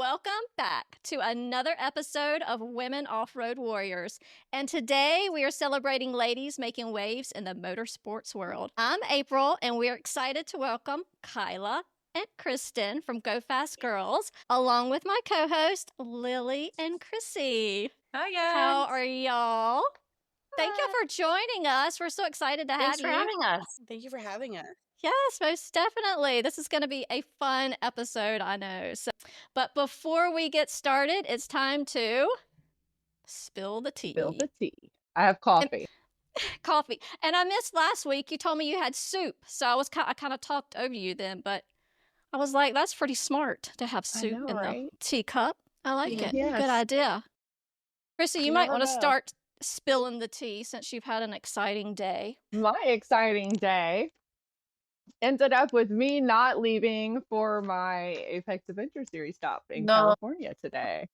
welcome back to another episode of Women Off-Road Warriors. And today we are celebrating ladies making waves in the motorsports world. I'm April, and we're excited to welcome Kyla and Kristen from Go Fast Girls, along with my co-host, Lily and Chrissy. Hi, guys. How are y'all? Thank you for joining us. We're so excited to have you. Thanks for having us. Thank you for having us. Yes, most definitely. This is going to be a fun episode, I know. But before we get started, it's time to spill the tea. Spill the tea. I have coffee. Coffee. And I missed last week. You told me you had soup, so I kind of talked over you then. But I was like, that's pretty smart to have soup in the teacup. I like it. Yes. Good idea. Chrissy, you might want to start spilling the tea since you've had an exciting day. My exciting day ended up with me not leaving for my Apex Adventure Series stop in California today.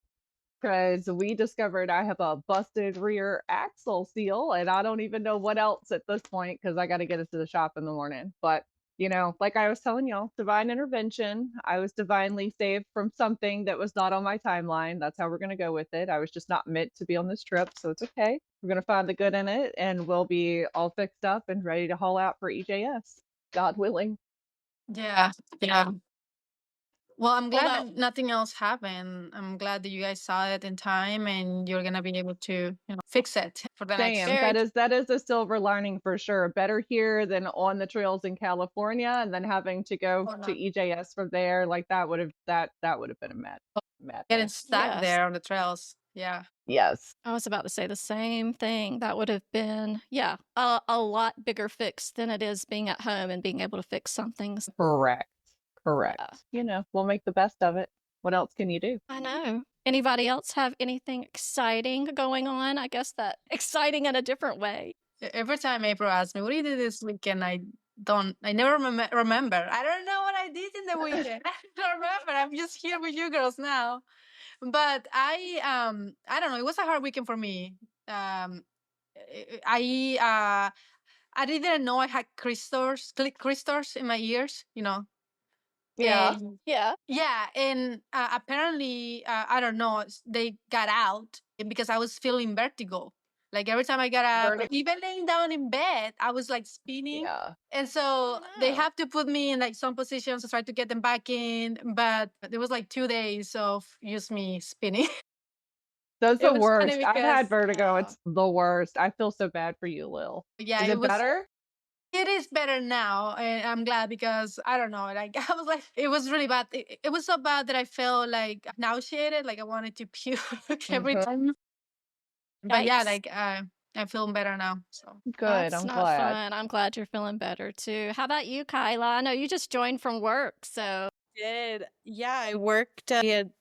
Because we discovered I have a busted rear axle seal, and I don't even know what else at this point because I got to get it to the shop in the morning. But, you know, like I was telling y'all, divine intervention. I was divinely saved from something that was not on my timeline. That's how we're going to go with it. I was just not meant to be on this trip, so it's okay. We're going to find the good in it, and we'll be all fixed up and ready to haul out for EJS, God willing. Yeah. Well, I'm glad that nothing else happened. I'm glad that you guys saw it in time and you're gonna be able to, fix it for the next year. That is a silver lining for sure. Better here than on the trails in California, and then having to go to EJS from there. Like that would have been a mad. Getting stuck there on the trails. Yeah. Yes. I was about to say the same thing. That would have been, a lot bigger fix than it is being at home and being able to fix some things. Correct. We'll make the best of it. What else can you do? I know. Anybody else have anything exciting going on? I guess that exciting in a different way. Every time April asks me, what do you do this weekend? I never remember. I don't know what I did in the weekend. I don't remember. I'm just here with you girls now. But I don't know. It was a hard weekend for me. I didn't know I had crystals in my ears, Yeah. Yeah. And apparently, I don't know, they got out because I was feeling vertigo. Like every time I got up, even laying down in bed, I was like spinning. Yeah. And so they have to put me in like some positions to try to get them back in. But there was like 2 days of just me spinning. That's the worst. I've had vertigo. It's the worst. I feel so bad for you, Lil. Yeah. Is it better? It is better now, and I'm glad because I don't know, like I was like, it was really bad. It was so bad that I felt like nauseated, like I wanted to puke every time. But yeah, like I feel better now. So good. That's I'm not glad. Fun. I'm glad you're feeling better too. How about you, Kyla? I know you just joined from work, so. I worked. We had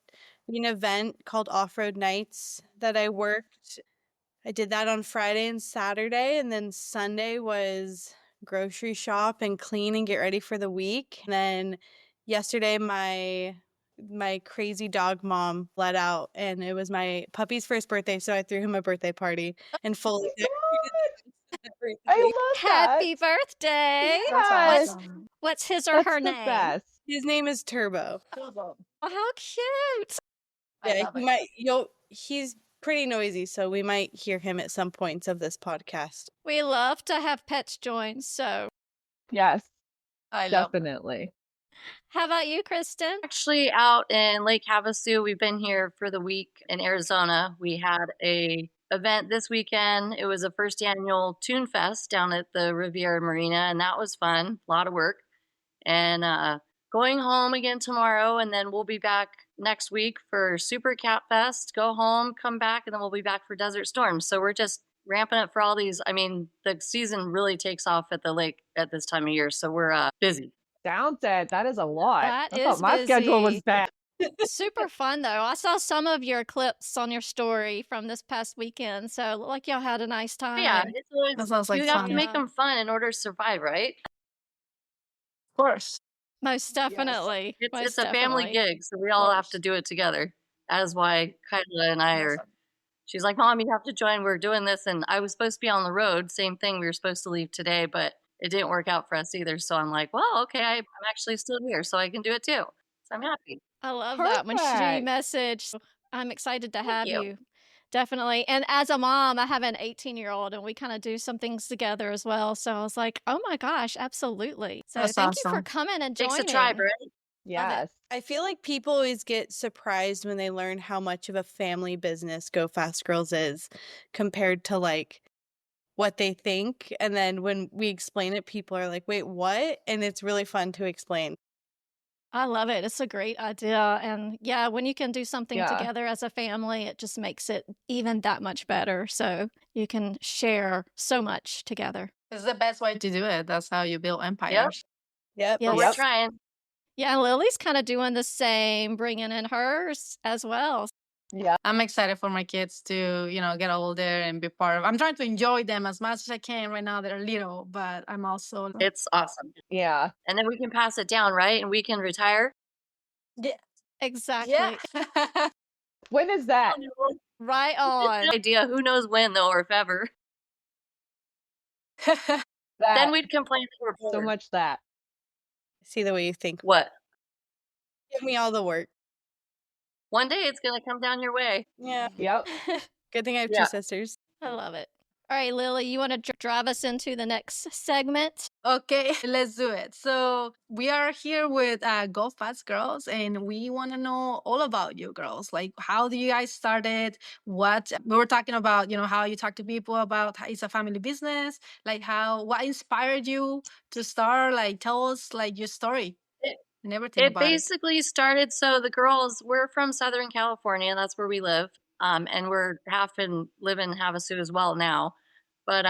an event called Offroad Nights that I worked. I did that on Friday and Saturday, and then Sunday was grocery shop and clean and get ready for the week. And then yesterday my crazy dog mom let out, and it was my puppy's first birthday, so I threw him a birthday party and fully I love that. Happy birthday. Yes. What's his or her name? Best. His name is Turbo. Oh, how cute. Yeah, he's pretty noisy, so we might hear him at some points of this podcast. We love to have pets join, so. Yes, I definitely. How about you, Kristen? Actually, out in Lake Havasu, we've been here for the week in Arizona. We had a event this weekend. It was a first annual Tune Fest down at the Riviera Marina, and that was fun. A lot of work. And going home again tomorrow, and then we'll be back next week for Super Cat Fest. Go home, come back, and then we'll be back for Desert Storm. So we're just ramping up for all these. I mean, the season really takes off at the lake at this time of year, so we're busy. Sounds it. That is a lot. I thought my schedule was bad. Super fun, though. I saw some of your clips on your story from this past weekend, so it looked like y'all had a nice time. Yeah, it's always, that sounds like you have to make them fun in order to survive, right? Of course. Most definitely. Yes. Most it's a family gig, so we all have to do it together. That is why Kyla and I are. She's like, Mom, you have to join. We're doing this. And I was supposed to be on the road. Same thing. We were supposed to leave today, but it didn't work out for us either. So I'm like, well, okay, I'm actually still here, so I can do it too. So I'm happy. I love that. When she Perfect. messaged, I'm excited to Thank have you. you. Definitely. And as a mom, I have an 18-year-old and we kind of do some things together as well. So I was like, oh my gosh, absolutely. So That's thank you for awesome. coming and Takes a joining. tribe, right? Love it. Yes. I feel like people always get surprised when they learn how much of a family business Go Fast Girls is compared to like what they think. And then when we explain it, people are like, wait, what? And it's really fun to explain. I love it. It's a great idea. And yeah, when you can do something Yeah. together as a family, it just makes it even that much better. So you can share so much together. It's the best way to do it. That's how you build empires. Yep. Yes. But we're Yep. trying. Yeah, Lily's kind of doing the same, bringing in hers as well. Yeah. I'm excited for my kids to, get older and be part of. I'm trying to enjoy them as much as I can right now. They're little, but I'm also. It's awesome. Yeah. And then we can pass it down, right? And we can retire. Yeah. Exactly. Yeah. When is that? Right on. Idea. Who knows when, though, or if ever. Then That. we'd complain that we're So bored. much that. See the way you think. What? Give me all the work. One day it's going to come down your way. Yeah. Yep. Good thing I have Yeah. 2 sisters. I love it. All right, Lily, you want to drive us into the next segment? Okay, let's do it. So we are here with Go Fast Girls, and we want to know all about you girls. Like, how do you guys started? What we were talking about, how you talk to people about how it's a family business. Like, what inspired you to start? Like, tell us like your story and everything It about it. basically started, so the girls, we're from Southern California, that's where we live. And we're live in Havasu as well now. But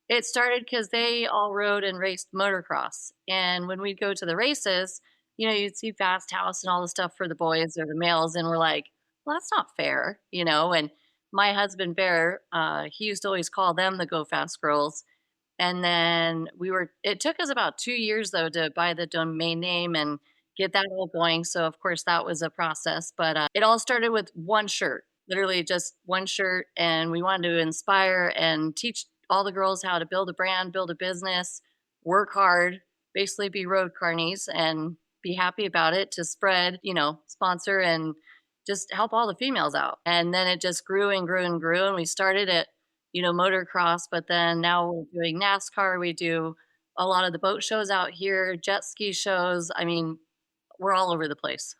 it started because they all rode and raced motocross. And when we'd go to the races, you'd see Fast House and all the stuff for the boys or the males, and we're like, well, that's not fair, And my husband Bear, he used to always call them the Go Fast Girls. And then it took us about 2 years though to buy the domain name and get that all going. So of course that was a process, but it all started with one shirt, literally just one shirt. And we wanted to inspire and teach all the girls how to build a brand, build a business, work hard, basically be road carnies and be happy about it to spread, sponsor and just help all the females out. And then it just grew and grew and grew. And we started at motocross, but then now we're doing NASCAR. We do a lot of the boat shows out here, jet ski shows. I mean, we're all over the place.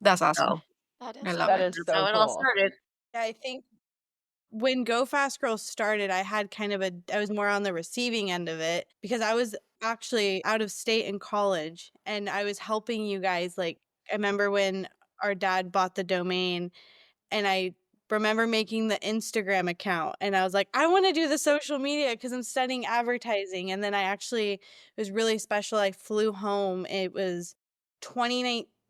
That's awesome. So That is I love That it. is that's so how it all cool. started. Yeah, I think when Go Fast Girls started, I had I was more on the receiving end of it because I was actually out of state in college and I was helping you guys. Like, I remember when our dad bought the domain and I remember making the Instagram account and I was like, I want to do the social media because I'm studying advertising. And then it was really special. I flew home. It was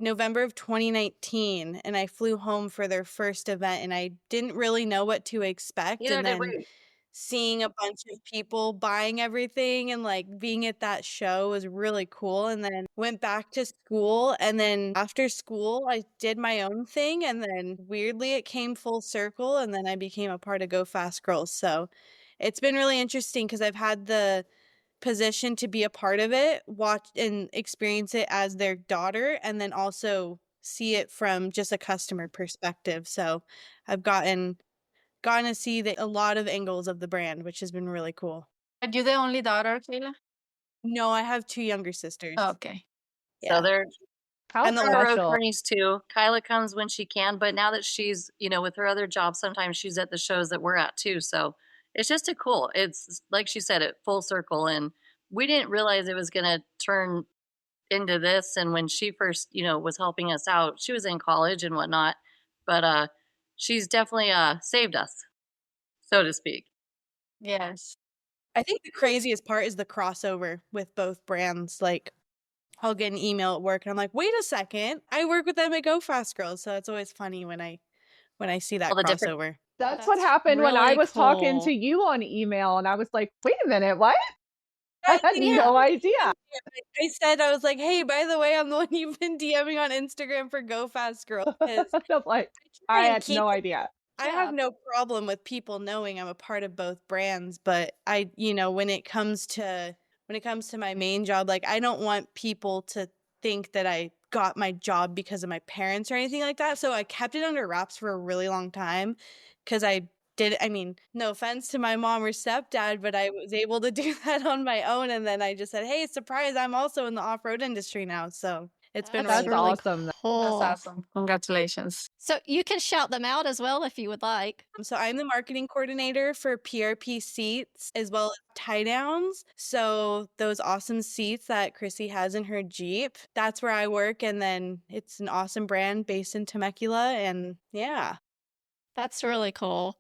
November of 2019 and I flew home for their first event and I didn't really know what to expect. Neither And did then we. seeing a bunch of people buying everything and like being at that show was really cool. And then went back to school. And then after school, I did my own thing. And then weirdly, it came full circle. And then I became a part of Go Fast Girls. So it's been really interesting because I've had the position to be a part of it, watch and experience it as their daughter, and then also see it from just a customer perspective. So I've gotten to see a lot of angles of the brand, which has been really cool. Are you the only daughter, Kayla? No, I have 2 younger sisters. Oh, okay. Yeah. So they're How And the road special. carnies too. Kyla comes when she can, but now that she's, with her other job, sometimes she's at the shows that we're at too. So it's just it's like she said, it full circle. And we didn't realize it was going to turn into this. And when she first, was helping us out, she was in college and whatnot, but she's definitely saved us, so to speak. Yes. I think the craziest part is the crossover with both brands. Like, I'll get an email at work and I'm like, wait a second, I work with them at Go Fast Girls. So it's always funny when I see that All the different crossover. That's what That's happened when I really was talking cool. to you on email and I was like, wait a minute, what? I I had think no idea. I was like, hey, by the way, I'm the one you've been DMing on Instagram for Go Fast Girls. 'Cause I'm like, try I and had keep no it- idea. I Yeah. have no problem with people knowing I'm a part of both brands, but when it comes to my main job, like I don't want people to think that I got my job because of my parents or anything like that. So I kept it under wraps for a really long time because I mean, no offense to my mom or stepdad, but I was able to do that on my own. And then I just said, hey, surprise, I'm also in the off-road industry now. So it's been That's really That's really awesome. cool. That's awesome. Congratulations. So you can shout them out as well if you would like. So I'm the marketing coordinator for PRP seats as well as tie downs. So those awesome seats that Chrissy has in her Jeep, that's where I work. And then it's an awesome brand based in Temecula. And yeah. That's really cool.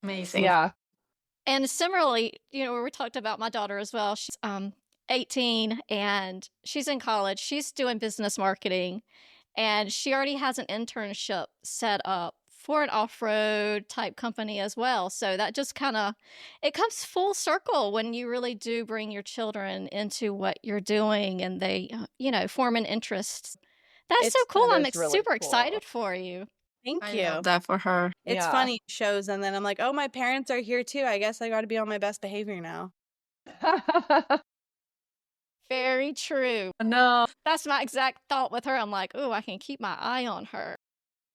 Amazing. Yeah. And similarly, we talked about my daughter as well. She's 18 and she's in college. She's doing business marketing and she already has an internship set up for an off-road type company as well. So that just it comes full circle when you really do bring your children into what you're doing and they, form an interest. That's so cool. That I'm is really super cool. excited for you. Thank I you. love that for her. It's Yeah. funny shows, and then I'm like, oh, my parents are here too. I guess I got to be on my best behavior now. Very true. No. That's my exact thought with her. I'm like, oh, I can keep my eye on her.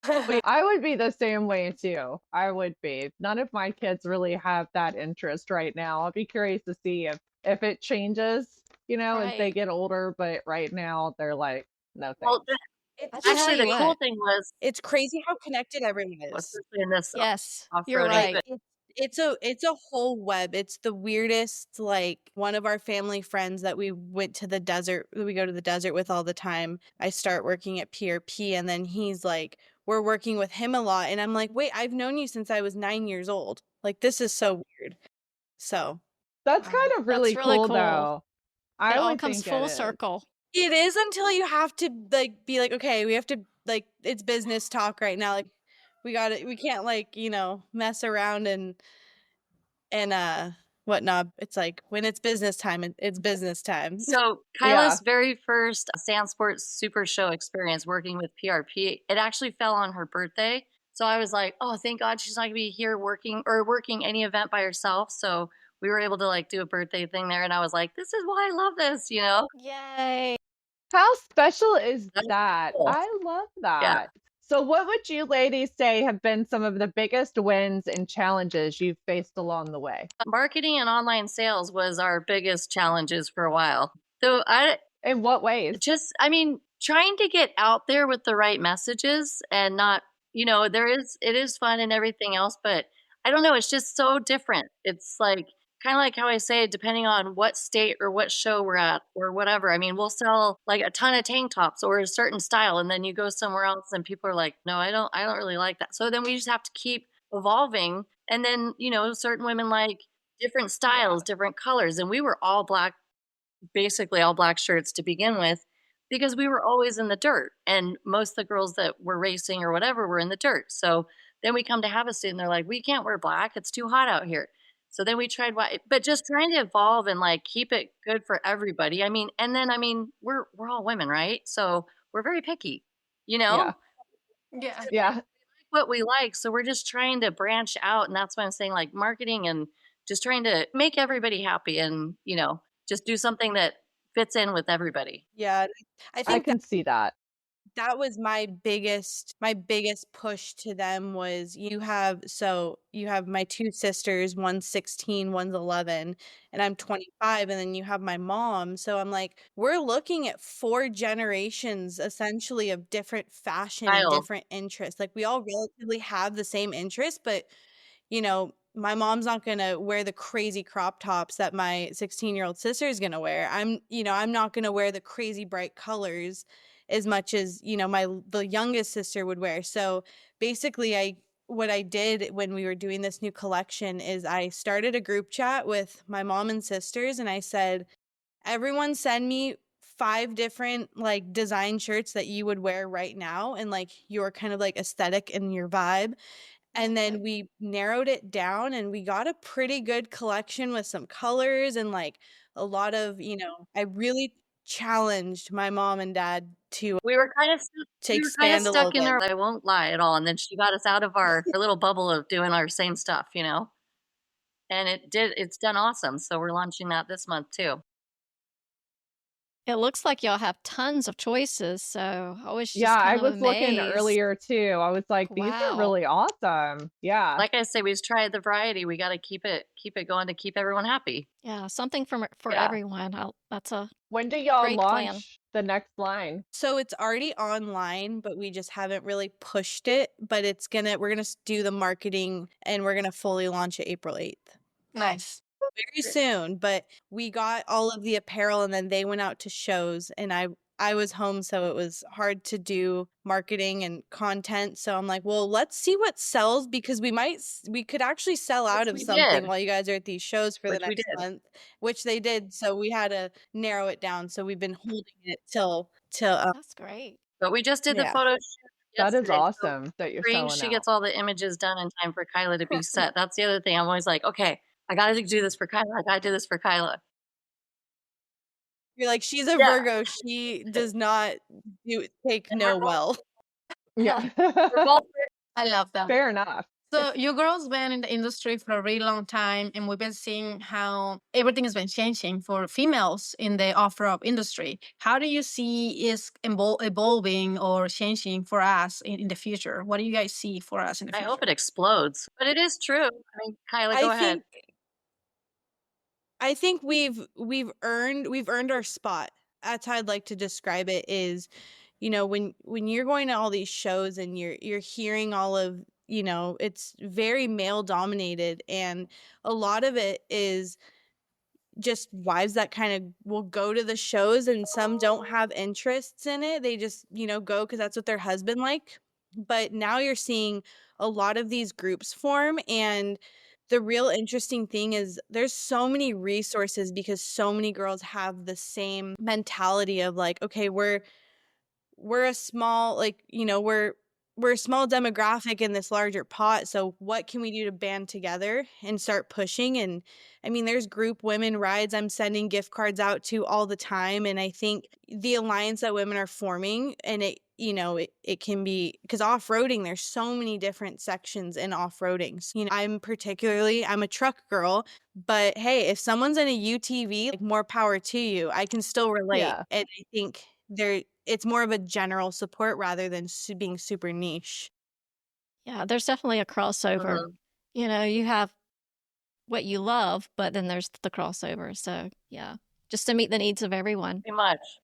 I would be the same way too. I would be. None of my kids really have that interest right now. I'll be curious to see if it changes, as they Right. get older, but right now they're like, no Well, thanks. I tell actually, you the cool what. thing was, It's crazy how connected everyone is. especially in this Yes, you're off-roading, right. but It's a whole web. It's the weirdest. Like one of our family friends that we went to the desert, we go to the desert with all the time. I start working at PRP, and then he's like, we're working with him a lot, and I'm like, wait, I've known you since I was 9 years old. Like this is so weird. So That's Wow. kind of really That's really cool cool. though. It I all would comes think full it is. circle. it is until you have to like be like, okay, we have to like it's business talk right now. Like we can't like, mess around and whatnot. It's like when it's business time, it's business time. so Yeah. Kyla's very first Sand Sports Super Show experience working with PRP, it actually fell on her birthday. So I was like, oh, thank God she's not gonna be here working any event by herself. So we were able to like do a birthday thing there, and I was like, this is why I love this, Yay. How special is That's that? cool. I love Yeah. that. So what would you ladies say have been some of the biggest wins and challenges you've faced along the way? Marketing and online sales was our biggest challenges for a while. So In what ways? trying to get out there with the right messages and not, it is fun and everything else, but I don't know, it's just so different. It's like kind of like how I say, depending on what state or what show we're at or whatever. I mean, we'll sell like a ton of tank tops or a certain style, and then you go somewhere else and people are like, no, I don't really like that. So then we just have to keep evolving. And then, certain women like different styles, different colors. And we were all black, basically all black shirts to begin with, because we were always in the dirt. And most of the girls that were racing or whatever were in the dirt. So then we come to Havasu and they're like, we can't wear black. It's too hot out here. So then we tried white, but just trying to evolve and like keep it good for everybody. We're all women, right? So we're very picky, Yeah. Yeah. Yeah. what we like. So we're just trying to branch out. And that's why I'm saying like marketing and just trying to make everybody happy and, just do something that fits in with everybody. Yeah, I I think can see that. that was my biggest push to them was you have my two sisters, one's 16, one's 11, and I'm 25, and then you have my mom. So I'm like, we're looking at 4 generations essentially of different fashion and Styles. different interests. Like we all relatively have the same interests, but my mom's not going to wear the crazy crop tops that my 16-year-old sister is going to wear. I'm not going to wear the crazy bright colors as much as, the youngest sister would wear. So basically what I did when we were doing this new collection is I started a group chat with my mom and sisters, and I said, everyone send me 5 different like design shirts that you would wear right now and like your kind of like aesthetic and your vibe. And then we narrowed it down and we got a pretty good collection with some colors and like a lot of, I really challenged my mom and dad to We were kind of expand a little stuck in bit. there. I won't lie at all. And then she got us out of our little bubble of doing our same stuff, and it's done awesome. So we're launching that this month too. It looks like y'all have tons of choices, so I was Yeah, just I kind of was looking amazed. earlier too. I was like, these are Wow. really awesome. Yeah. Like I say, we've tried the variety. We got to keep it going to keep everyone happy. Yeah, something for Yeah. everyone. That's a When do y'all great plan. launch the next line? So it's already online, but we just haven't really pushed it. But we're gonna do the marketing and we're gonna fully launch it April 8th. Nice. Very soon. But we got all of the apparel and then they went out to shows and I was home, so it was hard to do marketing and content. So I'm like, well, let's see what sells because we could actually sell out Which of we something did. while you guys are at these shows for the Which we next did. month, which they did. So we had to narrow it down. So we've been holding it till That's great. But we just did the yeah. photo shoot That is yesterday. So awesome that you're praying selling she out. gets all the images done in time for Kyla to be set. That's the other thing. I'm always like, okay, I got to do this for Kyla. I got to do this for Kyla. You're like, she's a Yeah. Virgo. She does not take And no we're both, well. Yeah. we're both I love that. Fair enough. So you girls been in the industry for a really long time, and we've been seeing how everything has been changing for females in the off-road industry. How do you see is evolving or changing for us in the future? What do you guys see for us in the I future? hope it explodes. But it is true. I mean, Kyla, go ahead. I think we've earned our spot. That's how I'd like to describe it is, when you're going to all these shows and you're hearing all of, it's very male dominated and a lot of it is just wives that kind of will go to the shows and some don't have interests in it. They just, go because that's what their husband like. But now you're seeing a lot of these groups form. And the real interesting thing is there's so many resources because so many girls have the same mentality of like, okay, we're a small we're a small demographic in this larger pot, so what can we do to band together and start pushing? And I mean, there's group women rides I'm sending gift cards out to all the time, and I think the alliance that women are forming, and it can be because off-roading there's so many different sections in off-roading. So, I'm a truck girl, but hey, if someone's in a UTV, like, more power to you. I can still relate. Yeah. And I think it's more of a general support rather than being super niche. Yeah, there's definitely a crossover. Mhm. You have what you love, but then there's the crossover. So, yeah, just to meet the needs of everyone. Pretty much.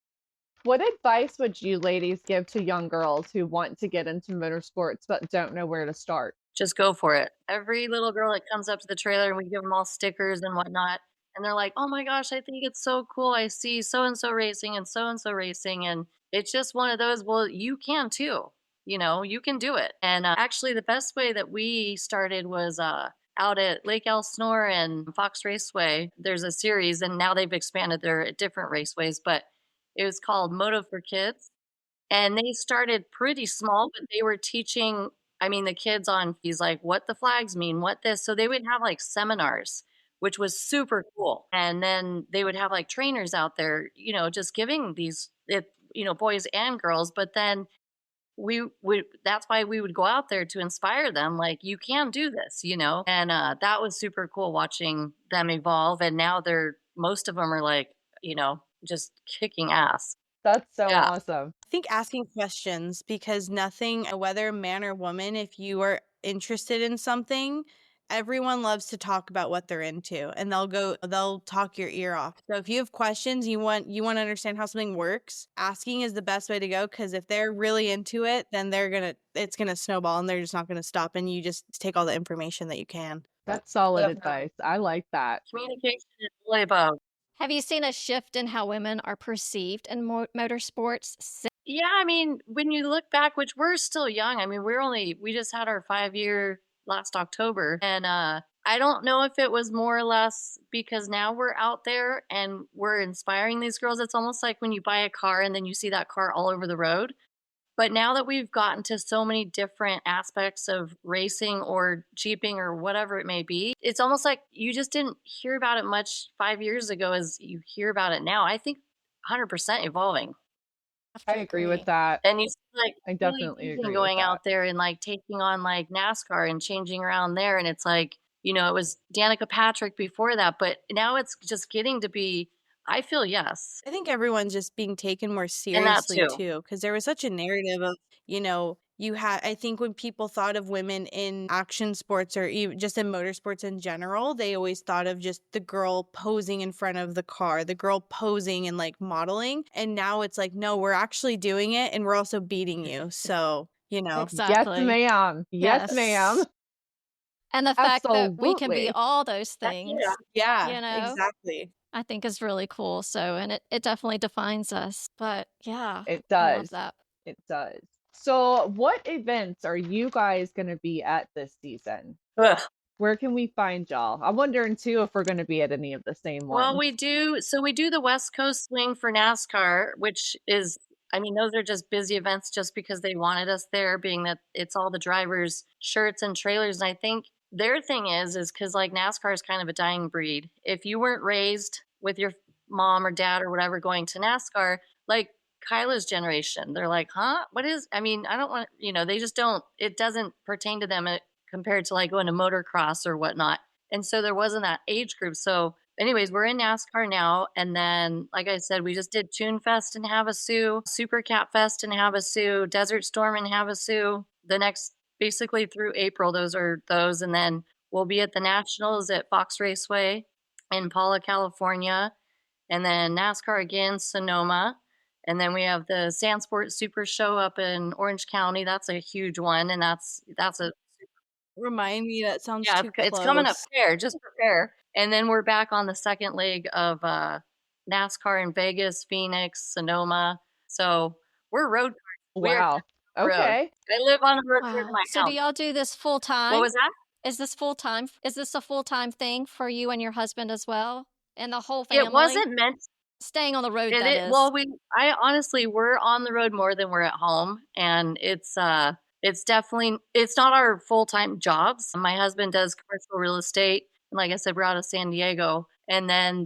What advice would you ladies give to young girls who want to get into motorsports but don't know where to start? Just go for it. Every little girl that comes up to the trailer and we give them all stickers and whatnot, and they're like, "Oh my gosh, I think it's so cool. I see so and so racing and so racing." And it's just one of those, well, you can too. You can do it. And actually, the best way that we started was out at Lake Elsinore and Fox Raceway. There's a series, and now they've expanded their different raceways, but it was called Moto for Kids. And they started pretty small, but they were teaching, I mean, the kids on these like what the flags mean, what this. So they would have like seminars, which was super cool. And then they would have like trainers out there, just giving these boys and girls. But then we would that's why we would go out there to inspire them, like, you can do this. And that was super cool watching them evolve. And now most of them are like, just kicking ass. That's so Yeah. awesome. I think asking questions because nothing, whether man or woman, if you are interested in something, everyone loves to talk about what they're into and they'll talk your ear off. So if you have questions, you want to understand how something works, asking is the best way to go because if they're really into it, then it's going to snowball and they're just not going to stop and you just take all the information that you can. That's solid Definitely. advice. I like that. Communication is really about. Have you seen a shift in how women are perceived in motorsports? Yeah, I mean, when you look back, which we're still young, I mean, we just had our 5-year last October. And I don't know if it was more or less because now we're out there and we're inspiring these girls. It's almost like when you buy a car and then you see that car all over the road. But now that we've gotten to so many different aspects of racing or jeeping or whatever it may be, it's almost like you just didn't hear about it much 5 years ago as you hear about it now. I think 100% evolving. I agree with that. And you see, like, I Billy definitely Dean agree with going that. out there and, like, taking on, like, NASCAR and changing around there, and it's like, it was Danica Patrick before that, but now it's just getting to be I feel yes. I think everyone's just being taken more And that seriously too. too, because there was such a narrative of, I think when people thought of women in action sports or even just in motorsports in general, they always thought of just the girl posing in front of the car, the girl posing and like modeling. And now it's like, no, we're actually doing it and we're also beating you. So, Yes, Exactly. ma'am. Yes, ma'am. Yes. And the fact that we can be Absolutely. all those Yeah. things, yeah, you know, exactly. I think is really cool. So, and it definitely defines us. But yeah, It I love does. that. It does. So, what events are you guys going to be at this season? Ugh. Where can we find y'all? I'm wondering too if we're going to be at any of the same Well, ones. we do the West Coast swing for NASCAR, which is, I mean, those are just busy events just because they wanted us there, being that it's all the drivers' shirts and trailers. And I think their thing is because like NASCAR is kind of a dying breed. If you weren't raised with your mom or dad or whatever going to NASCAR, like Kyla's generation, they're like, huh? What is, I mean, I don't want, they just don't, it doesn't pertain to them compared to like going to motocross or whatnot. And so there wasn't that age group. So, anyways, we're in NASCAR now. And then, like I said, we just did Tune Fest in Havasu, Super Cat Fest in Havasu, Desert Storm in Havasu. The next, basically through April, those are those. And then we'll be at the Nationals at Fox Raceway in Paula, California. And then NASCAR again, Sonoma. And then we have the Sandsport Super Show up in Orange County. That's a huge one. And that's a Remind me, that sounds yeah, too it's coming up close. there. Just prepare. And then we're back on the second leg of NASCAR in Vegas, Phoenix, Sonoma. So we're road. We are Wow. on the road. Okay. I live on the road in Wow. my So, house. do y'all do this full What time? was that? Is this full time? Is this a full time thing for you and your husband as well? And the whole It family? wasn't meant. Staying on the road, Did that it? is. Well, I honestly, we're on the road more than we're at home, and it's definitely, it's not our full time jobs. My husband does commercial real estate, and like I said, we're out of San Diego, and then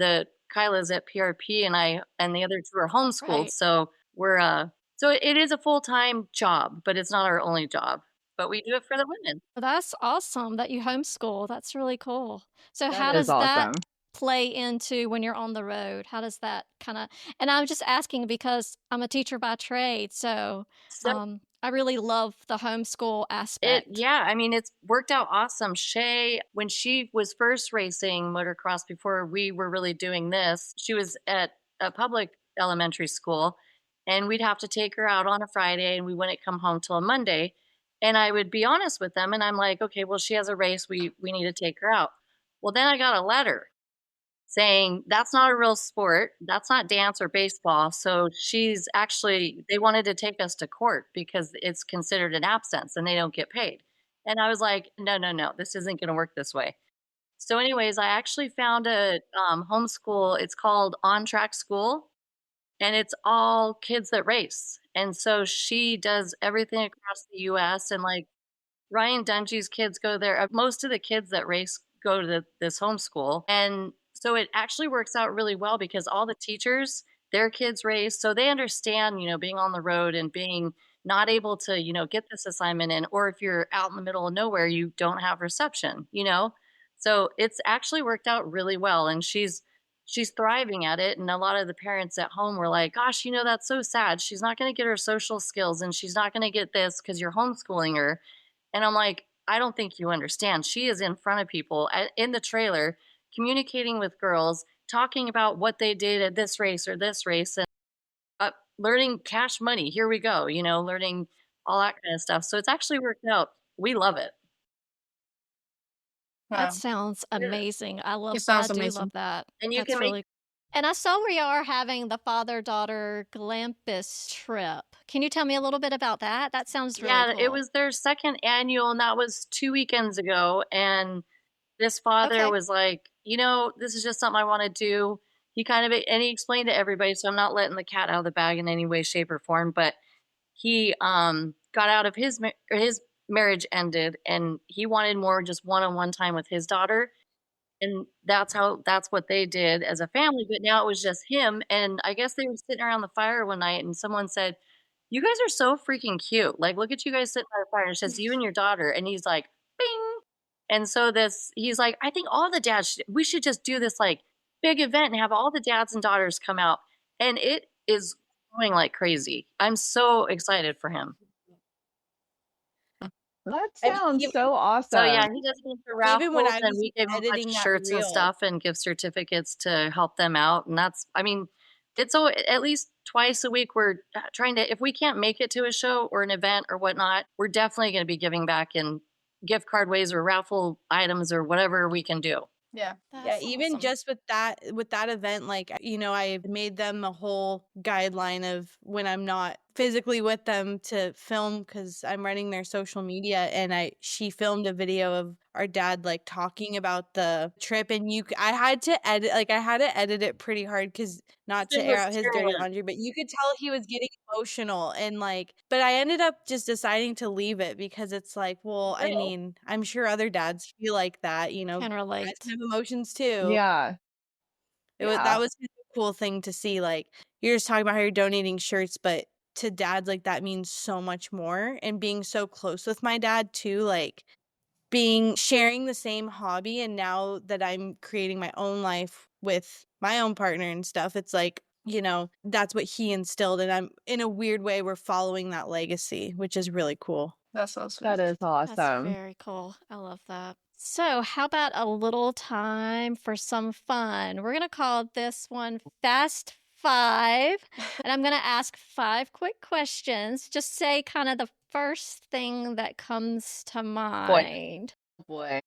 Kyla's at PRP, and the other two are homeschooled, Right. so we're so it is a full time job, but it's not our only job. But we do it for the women. Well, that's awesome that you homeschool. That's really cool. So, how That is does that awesome. play into when you're on the road? How does that kind of, and I'm just asking because I'm a teacher by trade. So, So I really love the homeschool aspect. yeah, I mean, it's worked out awesome. Shay, when she was first racing motocross before we were really doing this, she was at a public elementary school, and we'd have to take her out on a Friday and we wouldn't come home till a Monday. And I would be honest with them and I'm like, okay, well, she has a race, we need to take her out. Well, then I got a letter saying that's not a real sport. That's not dance or baseball. So they wanted to take us to court because it's considered an absence and they don't get paid. And I was like, no, no, no, this isn't going to work this way. So, anyways, I actually found a homeschool. It's called On Track School, and it's all kids that race. And so she does everything across the US. And like Ryan Dungey's kids go there. Most of the kids that race go to this homeschool. And so it actually works out really well because all the teachers, their kids race. So they understand, being on the road and being not able to, get this assignment in, or if you're out in the middle of nowhere, you don't have reception. So it's actually worked out really well. And she's thriving at it. And a lot of the parents at home were like, gosh, that's so sad. She's not going to get her social skills and she's not going to get this because you're homeschooling her. And I'm like, I don't think you understand. She is in front of people in the trailer, communicating with girls, talking about what they did at this race or this race, and learning cash money. Here we go, learning all that kind of stuff. So it's actually worked out. We love it. That Wow. sounds amazing. I It sounds do amazing. love that. And you That's can make really. And I saw we are having the father-daughter Glampus trip. Can you tell me a little bit about that? That sounds really yeah, cool. it was their second annual, and that was 2 weekends ago. And this father Okay. was like, this is just something I want to do. He he explained to everybody, so I'm not letting the cat out of the bag in any way, shape, or form. But he got out of his marriage ended, and he wanted more just one-on-one time with his daughter. And that's what they did as a family. But now it was just him. And I guess they were sitting around the fire one night, and someone said, "You guys are so freaking cute. Like, look at you guys sitting by the fire." And it's just you and your daughter. And he's like, "Bing." And so he's like, "I think all the dads we should just do this like big event and have all the dads and daughters come out. And it is going like crazy. I'm so excited for him. That sounds so awesome. So yeah, he does things for Even when raffles, I and was we give him a bunch editing of that shirts and reel. stuff and gift certificates to help them out. And that's, I mean, it's so at least twice a week we're trying to, if we can't make it to a show or an event or whatnot, we're definitely going to be giving back in gift card ways or raffle items or whatever we can do. Yeah. Yeah, even just with that event, like, I made them a whole guideline of when I'm not physically with them to film, because I'm running their social media, and she filmed a video of our dad like talking about the trip, and I had to edit it pretty hard, because not to It air was out his dirty terrible. laundry, but you could tell he was getting emotional, and like, but I ended up just deciding to leave it, because it's like, well, I Real. mean, I'm sure other dads feel like that, Can guys relate. have emotions too. Yeah. That was a cool thing to see. Like, you're just talking about how you're donating shirts, but to dads, like, that means so much more. And being so close with my dad too, like sharing the same hobby, and now that I'm creating my own life with my own partner and stuff, it's like, that's what he instilled, and I'm, in a weird way, we're following that legacy, which is really cool. That's so sweet. That is That's awesome. very cool. I love that. So, how about a little time for some fun? We're going to call this one Fast Five. And I'm going to ask 5 quick questions. Just say kind of the first thing that comes to mind. Boy.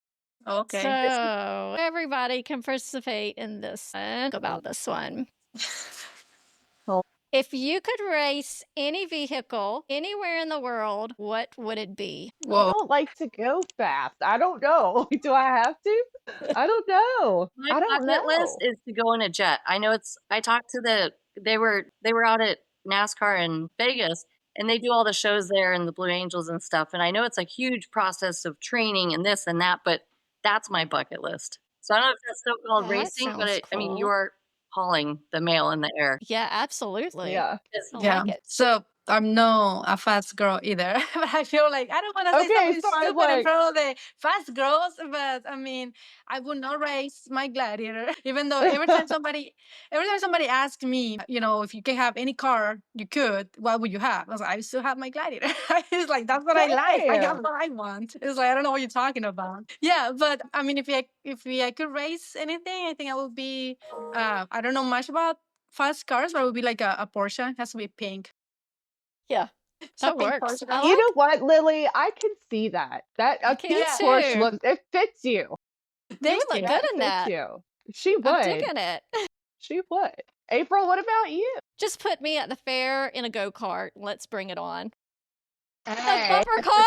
Okay. So, everybody can participate in this one. About this one. Oh. If you could race any vehicle anywhere in the world, what would it be? I Whoa. don't like to go fast. I don't know. Do I have to? I don't know. My I don't bucket list know. is to go in a jet. I know I talked to they were out at NASCAR in Vegas, and they do all the shows there and the Blue Angels and stuff. And I know it's a huge process of training and this and that, but that's my bucket list. So I don't know if that's still called That racing, but sounds I mean, cool. you are hauling the mail in the air. Yeah, absolutely. Yeah. I Yeah. like it. So I'm not a fast girl either, but I feel like I don't want to say Okay, something so I'm stupid in like, front of the fast girls, but I mean, I would not race my gladiator, even though every time somebody asks me, if you can have any car you could, what would you have? I was like, I still have my gladiator. It's like, that's what I like. Like, that's damn. what I want. It's like, I don't know what you're talking about. Yeah, but I mean, if I could race anything, I think I would be. I don't know much about fast cars, but it would be like a Porsche. It has to be pink. Yeah, So that pink works. Porsche. I You like know what, Lily? I can see that. That I a can pink too. Porsche looks, it fits you. You Thank would look you. good in Fits that. you. She I'm would. digging it. She would. April, what about you? Just put me at the fair in a go-kart. Let's bring it on. A Hey. bumper car?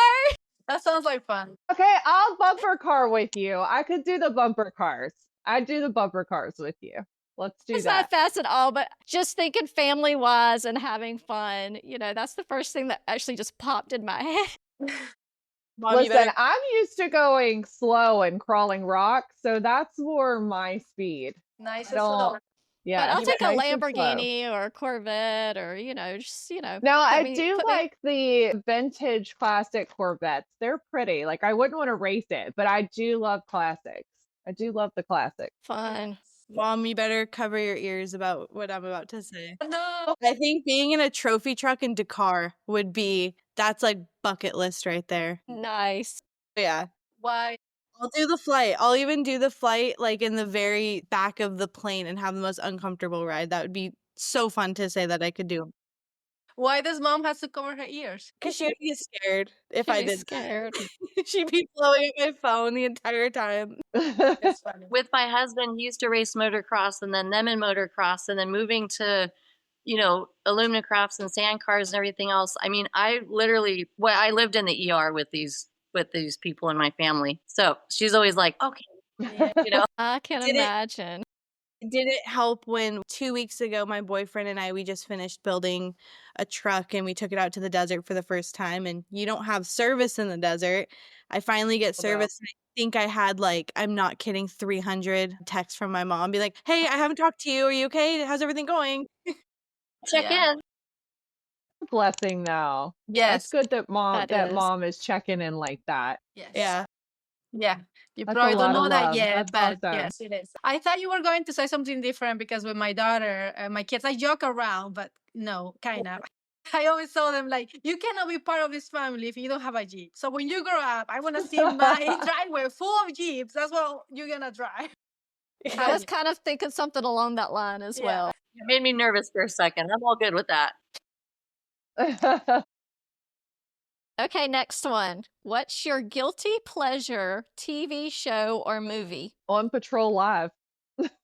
That sounds like fun. Okay, I'll bumper car with you. I could do the bumper cars. I'd do the bumper cars with you. Let's do It's that. not fast at all, but just thinking family-wise and having fun, that's the first thing that actually just popped in my head. Mom, you Listen, better I'm used to going slow and crawling rocks, so that's more my speed. Nice I and slow. don't. Yeah, But I'll take a nice and slow. Lamborghini or a Corvette or, just, Now, put I me- do put me- like the vintage classic Corvettes. They're pretty. Like, I wouldn't want to race it, but I do love classics. I do love the classics. fun. Mom, you better cover your ears about what I'm about to say. No. I think being in a trophy truck in Dakar that's like bucket list right there. Nice. Yeah. Why? I'll do the flight. I'll even do the flight like in the very back of the plane and have the most uncomfortable ride. That would be so fun to say that I could do. Why does mom has to cover her ears? Because she would be scared if She'd I be did scared. that. She'd be blowing up my phone the entire time. That's funny. With my husband, he used to race motocross and then them in motocross and then moving to, aluminum crafts and sand cars and everything else. I mean, I lived in the ER with these people in my family. So she's always like, okay, I can Did it- imagine. Did it help when 2 weeks ago my boyfriend and we just finished building a truck and we took it out to the desert for the first time, and you don't have service in the desert. I finally get service, and I think I had I'm not kidding, 300 texts from my mom be like, "Hey, I haven't talked to you. Are you okay? How's everything going?" check in. Blessing, though. Yes. That's good that That is. mom is checking in like that. Yes. Yeah. Yeah, you That's a probably don't lot of know that love. yet, That's but awesome. yes, it is. I thought you were going to say something different because with my daughter and my kids, I joke around, but no, kind of. I always tell them like, you cannot be part of this family if you don't have a Jeep. So when you grow up, I want to see my driveway full of Jeeps. That's what you're gonna drive. I was kind of thinking something along that line as Yeah. well. It made me nervous for a second. I'm all good with that. Okay, next one. What's your guilty pleasure TV show or movie? On Patrol Live.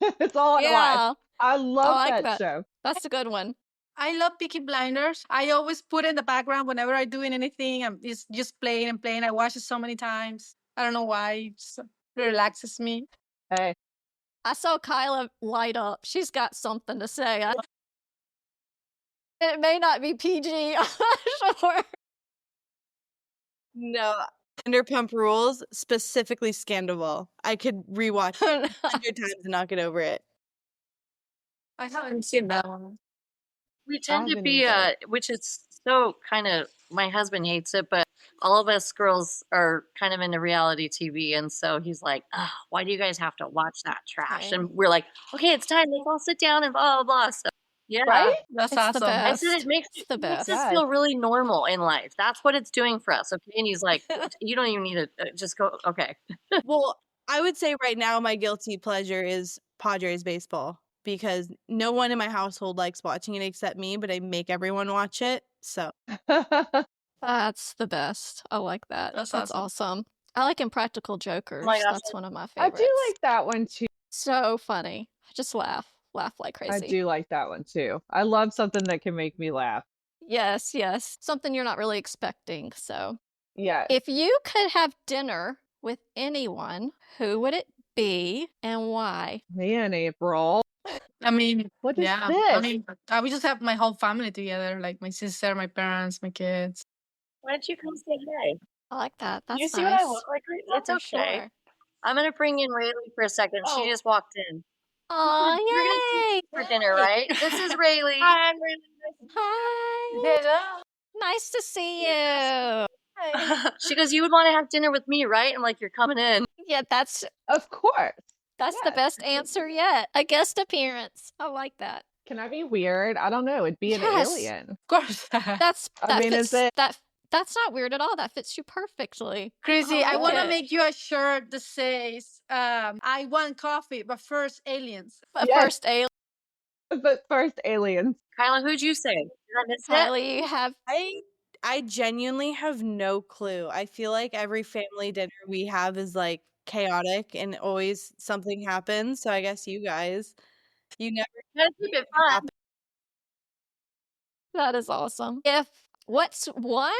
It's all on Live. Yeah, I I love like that that. show. That's a good one. I love Peaky Blinders. I always put in the background whenever I'm doing anything. I'm just playing and playing. I watch it so many times. I don't know why. It just relaxes me. Hey, I saw Kyla light up. She's got something to say. It may not be PG, I'm not sure. No, Vanderpump Rules, specifically Scandal. I could rewatch it 100 times and not get over it. I haven't seen that one. We tend to haven't be, either. which is so kind of, my husband hates it, but all of us girls are kind of into reality TV. And so he's like, "Ugh, why do you guys have to watch that trash?" Okay. And we're like, okay, it's time. Let's all sit down and blah, blah, blah. So, yeah. Right? That's It's the awesome. I said best. it makes, It's the it makes best. us Yes. feel really normal in life. That's what it's doing for us. Okay. And he's like, you don't even need to just go. Okay. Well, I would say right now my guilty pleasure is Padres baseball because no one in my household likes watching it except me, but I make everyone watch it. So That's the best. I like that. That's That's awesome. I like Impractical Jokers. gosh. That's one of my I favorites. do like that one too. So funny. I just laugh like crazy. I do like that one too. I love something that can make me laugh. Yes, yes. Something you're not really expecting. So, Yeah. if you could have dinner with anyone, who would it be and why? Man, April. I mean, What is yeah. this? I mean, I would just have my whole family together, like my sister, my parents, my kids. Why don't you come say hi? I like that. That's You see nice. what I look like right now? It's For okay. sure. I'm going to bring in Rayleigh for a second. She just walked in. Aw, You're going to see yay! me for dinner, right? This is Rayleigh. Hi, I'm really Hi. Hello. Nice to see you. She goes, you would want to have dinner with me, right? I'm like, you're coming in. Yeah, that's Of course. the Yes. best answer yet. A guest appearance. I like that. Can I be weird? I don't know. It'd be an Yes. alien. Of course. That's not weird at all. That fits you perfectly. Chrissy, I like want to it. make you a shirt that says, I want coffee, but first aliens. But Yes. first, alien. But first, aliens. Kyla, who'd you say? Did I miss it? Kylie, you have I genuinely have no clue. I feel like every family dinner we have is like chaotic and always something happens. So I guess you guys, you never Gotta keep it fun. that is awesome. What's one?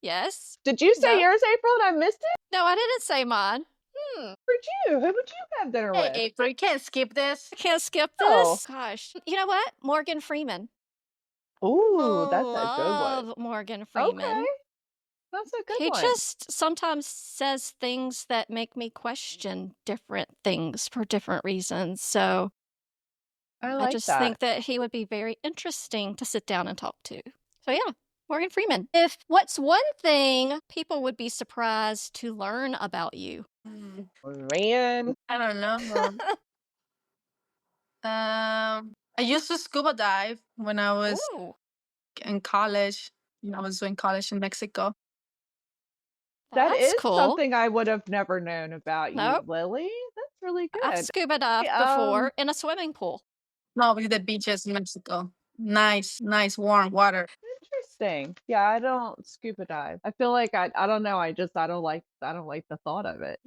Yes. Did you say No. yours, April, and I missed it? No, I didn't say mine. Who would you have dinner Hey, with? April, you can't skip this. I can't skip this. Oh. Gosh. You know what? Morgan Freeman. Ooh, that's a good Love one. Morgan Freeman. Okay. That's a good He one. just sometimes says things that make me question different things for different reasons. So I like I just that. think that he would be very interesting to sit down and talk to. So yeah, Morgan Freeman. What's one thing people would be surprised to learn about you? Man. I don't know. I used to scuba dive when I was Ooh, in college. I was doing college in Mexico. That that's is cool. something I would have never known about Nope. you, Lily. That's really I've good. scuba dived before in a swimming pool. No, we did the beaches in Mexico. Nice, warm water. Interesting. Yeah, I don't scuba dive. I feel like I don't know. I don't like the thought of it.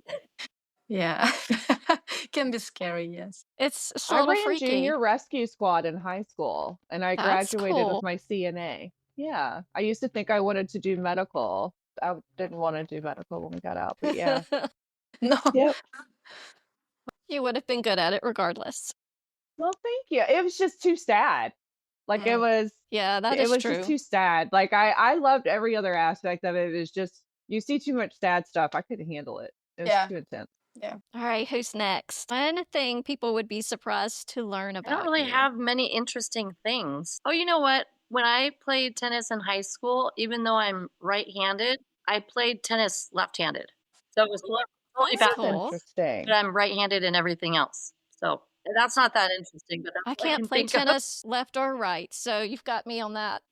Yeah. Can be scary, yes. It's a I little ran freaky. junior rescue squad in high school, and I That's graduated cool. with my CNA. Yeah, I used to think I wanted to do medical. I didn't want to do medical when we got out, but yeah. No. Yep. You would have been good at it regardless. Well, thank you. It was just too sad. Like it was. Yeah, that It is was true. just too sad. Like I loved every other aspect of it. It was just you see too much sad stuff. I couldn't handle it. It was Yeah. too intense. Yeah. All right, who's next? One thing people would be surprised to learn I about don't really you. have many interesting things. Oh, you know what? When I played tennis in high school, even though I'm right-handed, I played tennis left-handed. So it was totally That's bad, cool. Interesting. but I'm right-handed in everything else. So that's not that interesting, but that's I all can't can play think of. tennis left or right, so you've got me on that.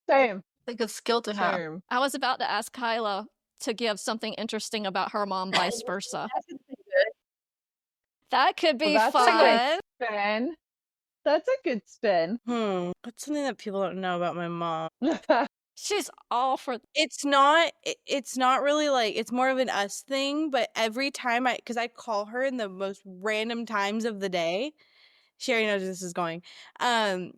Same. It's a good skill to have. Same. I was about to ask Kyla to give something interesting about her mom, vice versa. That's good. That could be Well, that's fun. a good spin. That's a good spin. What's something that people don't know about my mom? She's all for It's not really like, it's more of an us thing, but every time because I call her in the most random times of the day, she already knows where this is going. And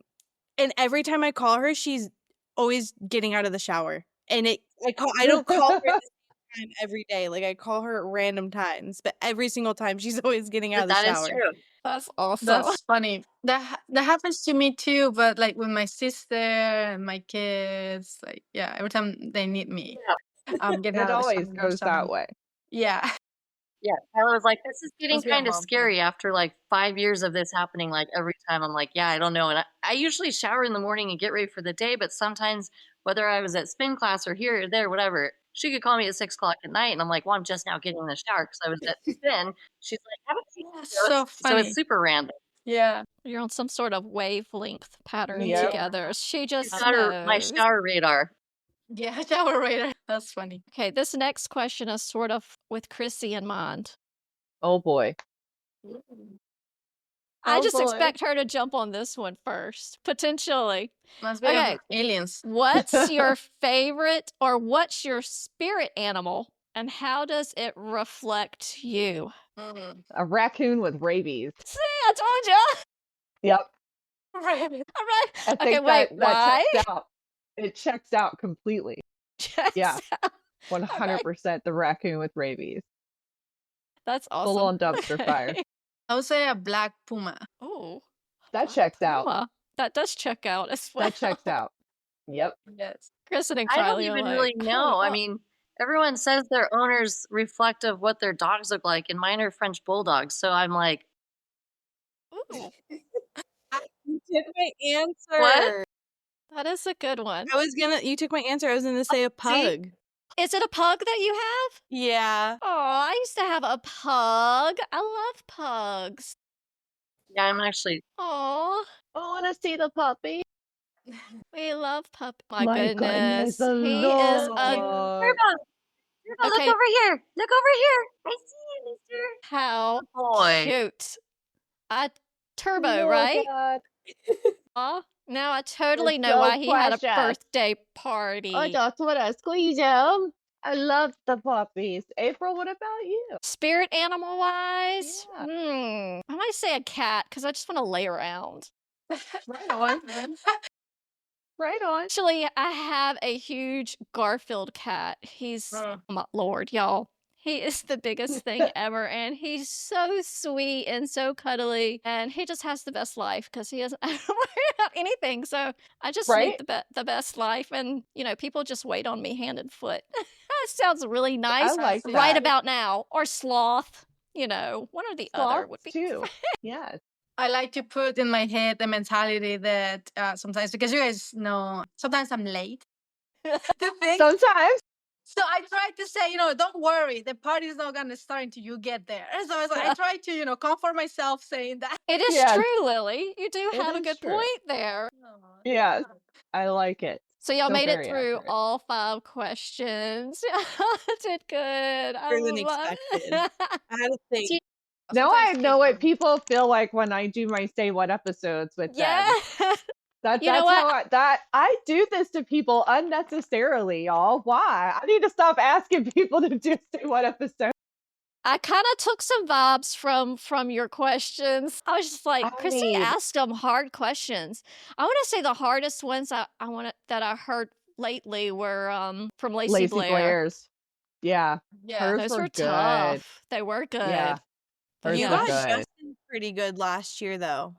every time I call her, she's always getting out of the shower. And I don't call her at the same time every day. Like, I call her at random times, but every single time she's always getting out of the That is shower. true. That's awesome. That's funny. That happens to me too, but like with my sister and my kids, like yeah, every time they need me, I'm getting It out of the always shower, goes that way. Yeah. Yeah, Tyler was like, "This is getting Must be a kind of mom thing. scary after like 5 years of this happening. Like every time, I'm like, yeah, I don't know." And I usually shower in the morning and get ready for the day, but sometimes whether I was at spin class or here or there, whatever, she could call me at 6 o'clock at night, and I'm like, "Well, I'm just now getting in the shower because I was at spin." She's like, "Haven't seen you." That's so funny. So it's super random. Yeah. You're on some sort of wavelength pattern Yep. together. She just She's got my knows. shower radar. Yeah, shower radar. That's funny. Okay, this next question is sort of with Chrissy in mind. Oh boy. I Oh, just boy. expect her to jump on this one first, potentially. Must be Okay. aliens. What's your favorite or what's your spirit animal and how does it reflect you? A raccoon with rabies. See, I told you. Yep. Right. All right. I Okay, think wait, that why? checks out. It checks out completely. Yeah. 100% the raccoon with rabies. That's awesome. Full on dumpster fire. I would say a black puma. Oh, That checks out. Puma. That does check out as well. That checks out. Yep. Yes. Kristen and I don't Kylie are even like, really know. I "Huh." mean, everyone says their owners reflect of what their dogs look like, and mine are French bulldogs. So I'm like, Ooh, You took my answer. What? that is a good one. You took my answer. I was gonna say a pug. Is it a pug that you have? Yeah. Oh, I used to have a pug. I love pugs. yeah, I'm actually. Oh, I want to see the puppy. we love pup. My, My goodness. the He Lord. is a Turbo, Okay. look over here. Look over here. I see you, mister. how Boy. cute. Turbo, Oh, right? God. Aw, now I totally It's know so why he had a precious. birthday party. I just want to squeeze him. I love the puppies. April, what about you? Spirit animal wise? Yeah. I might say a cat because I just want to lay around. Right on. Right on. Actually, I have a huge Garfield cat. He's, oh my lord, y'all. He is the biggest thing ever, and he's so sweet and so cuddly, and he just has the best life because he doesn't have to worry about anything. So I just Right? need the best life, and people just wait on me hand and foot. That sounds really nice. I like right that. about now, or sloth. One or the other would be Too. Yes. I like to put in my head the mentality that sometimes, because you guys know, sometimes I'm late to things. Sometimes. So I try to say, don't worry, the party's not going to start until you get there. So I try to, comfort myself saying that. It is Yes. true, Lily. You do It have a is good true. point there. Yes. I like it. So y'all So made it very through accurate. all 5 questions. Y'all did good. I Better than love expected. I had to think. See, Now I Sometimes know kids what people feel like when I do my say what episodes with yeah. them. That's You know how I do this to people unnecessarily, y'all. Why? I need to stop asking people to do say what episode. I kind of took some vibes from your questions. I was just like, I Christy mean- asked them hard questions. I want to say the hardest ones that I heard lately were from Lacey Blair. Blair's. Yeah. Yeah. Hers Those were were good. tough. They were good. Yeah. Hers You were got good. Justin pretty good last year, though.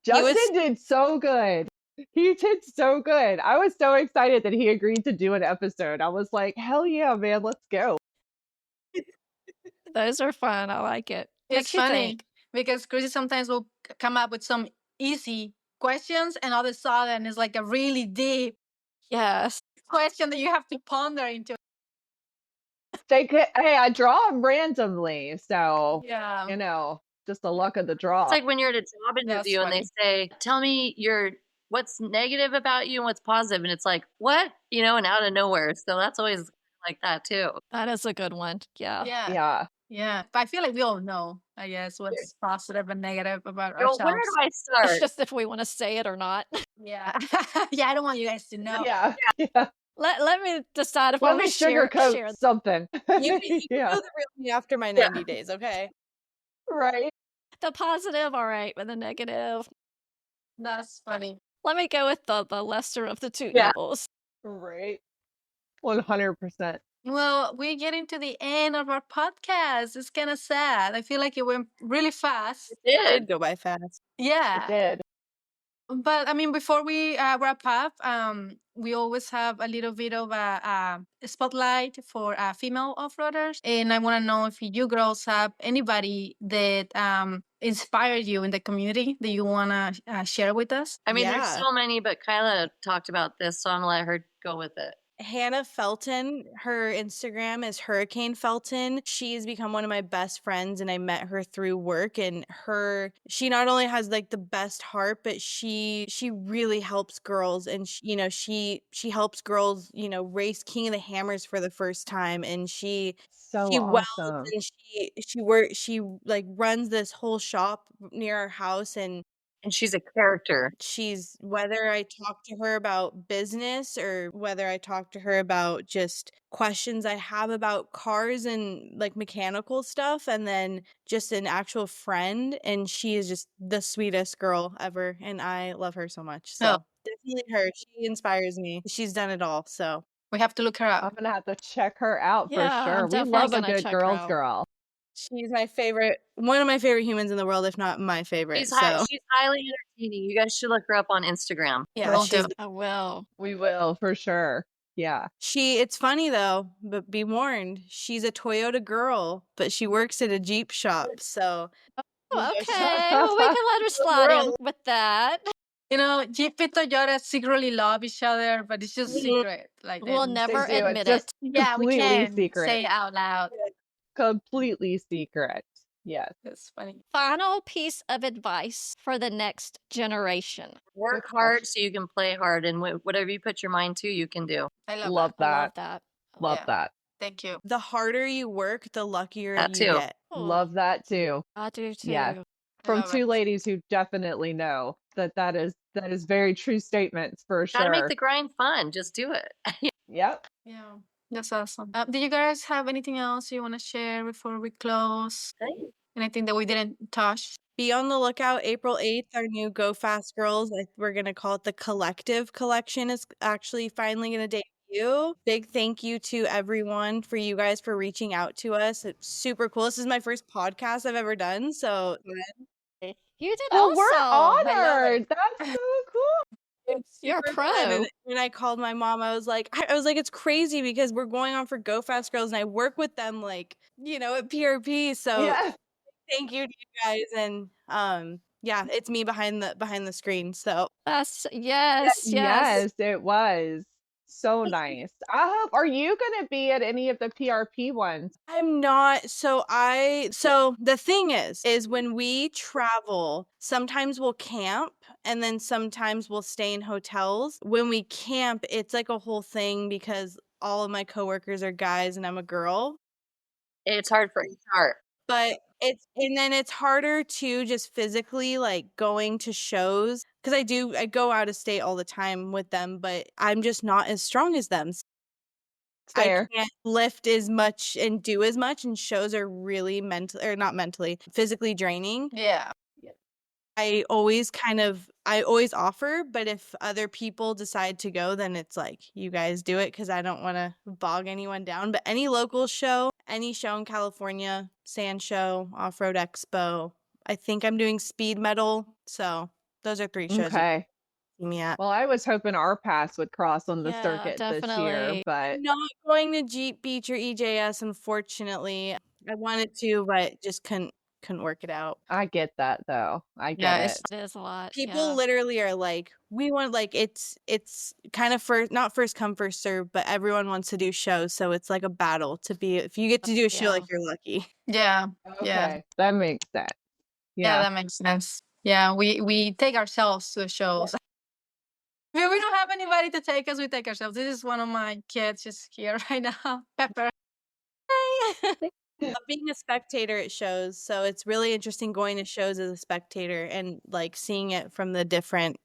Justin did so good. He did so good. I was so excited that he agreed to do an episode. I was like, hell yeah, man, let's go. Those are fun. I like it. It's Makes you funny think. because Chrissy sometimes will come up with some easy questions, and all of a sudden it's like a really deep Yes. question that you have to ponder into. Hey, I draw them randomly, so Yeah. just the luck of the draw. It's like when you're at a job interview and they say, "Tell me what's negative about you and what's positive," and it's like, "What?" And out of nowhere. So that's always like that too. That is a good one. Yeah. Yeah. Yeah. But I feel like we all know, I guess, what's positive and negative about Where ourselves. do I It's start? just if we want to say it or not. Yeah. Yeah, I don't want you guys to know. Yeah. Let me decide if I Let want me to share sugarcoat something. You Yeah. know the real me after my 90 days, okay? Right. the positive. All right, but the negative. That's funny. Let me go with the lesser of the two Yeah. evils. Right. 100%. Well, we're getting to the end of our podcast. It's kind of sad. I feel like it went really fast. It It did. did go by fast. It Yeah. did. But I mean, before we wrap up, we always have a little bit of a spotlight for female off-roaders. And I want to know if you girls have anybody that inspired you in the community that you want to share with us. I mean, there's Yeah. so many, but Kyla talked about this, so I'm gonna let her go with it. Hannah Felton, her Instagram is Hurricane Felton. She's become one of my best friends, and I met her through work. And she not only has like the best heart, but she really helps girls. And she helps girls race King of the Hammers for the first time. And she So welds, awesome. and she like runs this whole shop near our house. And she's a character. she's, whether I talk to her about business or whether I talk to her about just questions I have about cars and like mechanical stuff, and then just an actual friend, and she is just the sweetest girl ever, and I love her so much. So definitely her. She inspires me. She's done it all. So We have to look her I'm up. gonna have to check her out for Yeah, sure. I'm We definitely love a gonna good check her girls out. girl. she's my favorite, one of my favorite humans in the world, if not my favorite. She's So she's highly entertaining. You guys should look her up on Instagram. Yeah, yeah, we'll do. I will. We will for sure. Yeah. it's funny though, but be warned, she's a Toyota girl, but she works at a Jeep shop. So Oh, okay, well, we can let her slide in with that. Jeep and Toyota secretly love each other, but it's just secret. Like We'll they- never They do. admit It's just it. Yeah, we completely can secret. say it out loud. Completely secret. Yes. That's funny. Final piece of advice for the next generation. Work Good hard question. so you can play hard, and whatever you put your mind to, you can do. I love, Love that. I that. love that. Love Yeah. that. Thank you. the harder you work, the luckier That you too. get. Love that too. I do too. Yes. I From love two it. ladies who definitely know that is very true statements for Gotta make sure. the grind fun. Just do it. Yep. Yeah, that's awesome. Do you guys have anything else you want to share before we close? Anything that we didn't touch? Be on the lookout. April 8th, our new Go Fast Girls, we're going to call it the Collective Collection, is actually finally going to debut. Big thank you to everyone for you guys for reaching out to us. It's super cool. This is my first podcast I've ever done. So You did Well, awesome. we're love it. honored. That's so cool. it's You're a super pro. fun. And when I called my mom, I was like, it's crazy because we're going on for Go Fast Girls and I work with them like, at PRP. So Yeah. thank you to you guys. And yeah, it's me behind the screen. So That's yes. Yes, it was. So nice. Are you gonna be at any of the PRP ones? I'm not. So the thing is when we travel, sometimes we'll camp and then sometimes we'll stay in hotels. When we camp, it's like a whole thing because all of my coworkers are guys and I'm a girl. It's hard for HR. But it's harder to just physically like going to shows because I go out of state all the time with them, but I'm just not as strong as them. Fair. I can't lift as much and do as much, and shows are really physically draining. Yeah. I always offer, but if other people decide to go, then it's like, you guys do it because I don't want to bog anyone down. But any local show, any show in California, Sand Show, Off-Road Expo, I think I'm doing Speed Metal. So those are 3 shows you Okay. can see me at. Well, I was hoping our paths would cross on the Yeah, circuit this year, definitely. but I'm not going to Jeep Beach or EJS, unfortunately. I wanted to, but just couldn't couldn't work it out. I get that though. I Yeah, get it's it. It is a lot. People yeah. literally are like, we want, like, it's kind of not first come first serve, but everyone wants to do shows, so it's like a battle to be. If you get to do a show, Yeah. like, you're lucky. yeah, Okay, that makes sense. yeah, Yeah. that makes sense. Yeah, we take ourselves to the shows. If we don't have anybody to take us, we take ourselves. This is one of my kids just here right now, Pepper. Love being a spectator at shows, so it's really interesting going to shows as a spectator and like seeing it from the different.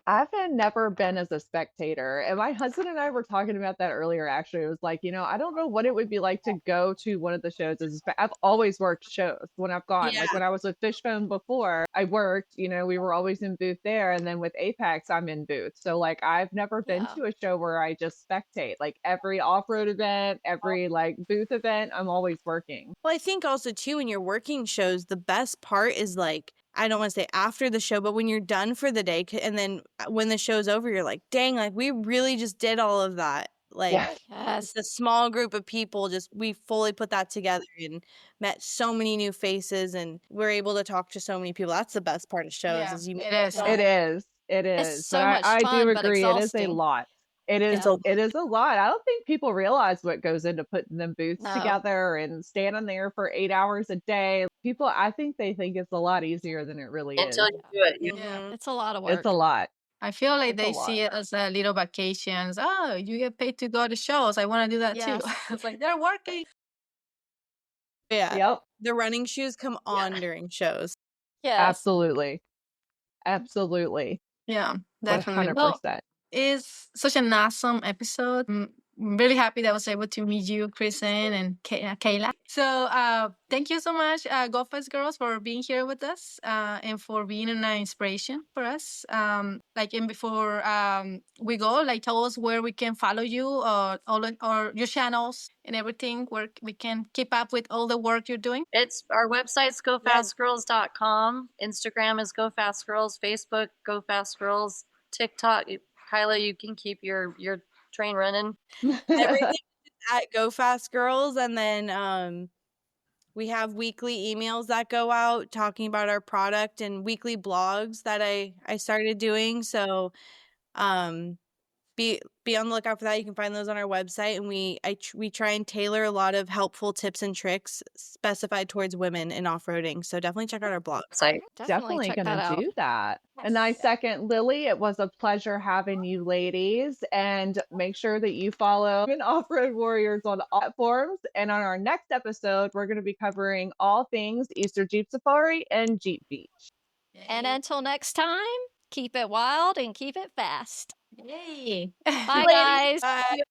I've never been as a spectator, and my husband and I were talking about that earlier. Actually, it was like, I don't know what it would be like to go to one of the shows as I've always worked shows when I've gone. Like Yeah. when I was with Fishbone before, I worked. We were always in booth there, and then with Apex, I'm in booth. So like I've never been Yeah. to a show where I just spectate. Like every off-road event, every like booth event, I'm always working. Well, I think also too when you're working shows, the best part is like, I don't want to say after the show, but when you're done for the day, and then when the show's over, you're like, dang, like we really just did all of that. Like Yeah. Yes. it's a small group of people, we fully put that together and met so many new faces, and we're able to talk to so many people. That's the best part of shows Yeah, is you. it is. Yeah. It is. It It's is. so But much I do fun, but agree. It is a exhausting. lot. It is. Yeah. It is a lot. I don't think people realize what goes into putting them booths No. together and standing there for 8 hours a day. People, I think they think it's a lot easier than it really is. Until you do it, you Mhm. It's a lot of work. It's a lot. I feel like It's a they lot. see it as a little vacations. Oh, you get paid to go to shows. I want to do that Yes. too. It's like they're working. Yeah. Yep. The running shoes come on during shows. Yes. Absolutely. Absolutely. Yeah, definitely. 100%. It's such an awesome episode. I'm really happy that I was able to meet you, Kristen and Kayla. So thank you so much, Go Fest Girls, for being here with us and for being an inspiration for us. And before we go, like tell us where we can follow you or your channels and everything, where we can keep up with all the work you're doing. It's our website's gofastgirls.com. Instagram is gofastgirls. Facebook, gofastgirls. TikTok, Kyla, you can keep your train running. Everything is at Go Fast Girls, and then we have weekly emails that go out talking about our product and weekly blogs that I started doing. So be on the lookout for that. You can find those on our website, and we try and tailor a lot of helpful tips and tricks specified towards women in off-roading. So definitely check out our blog. Site. Definitely check that gonna out. do that. And I second Lily. It was a pleasure having you ladies, and make sure that you follow Off-Road Warriors on all platforms. And on our next episode, we're going to be covering all things Easter Jeep Safari and Jeep Beach. And until next time, keep it wild and keep it fast. Yay! Bye, guys. Bye.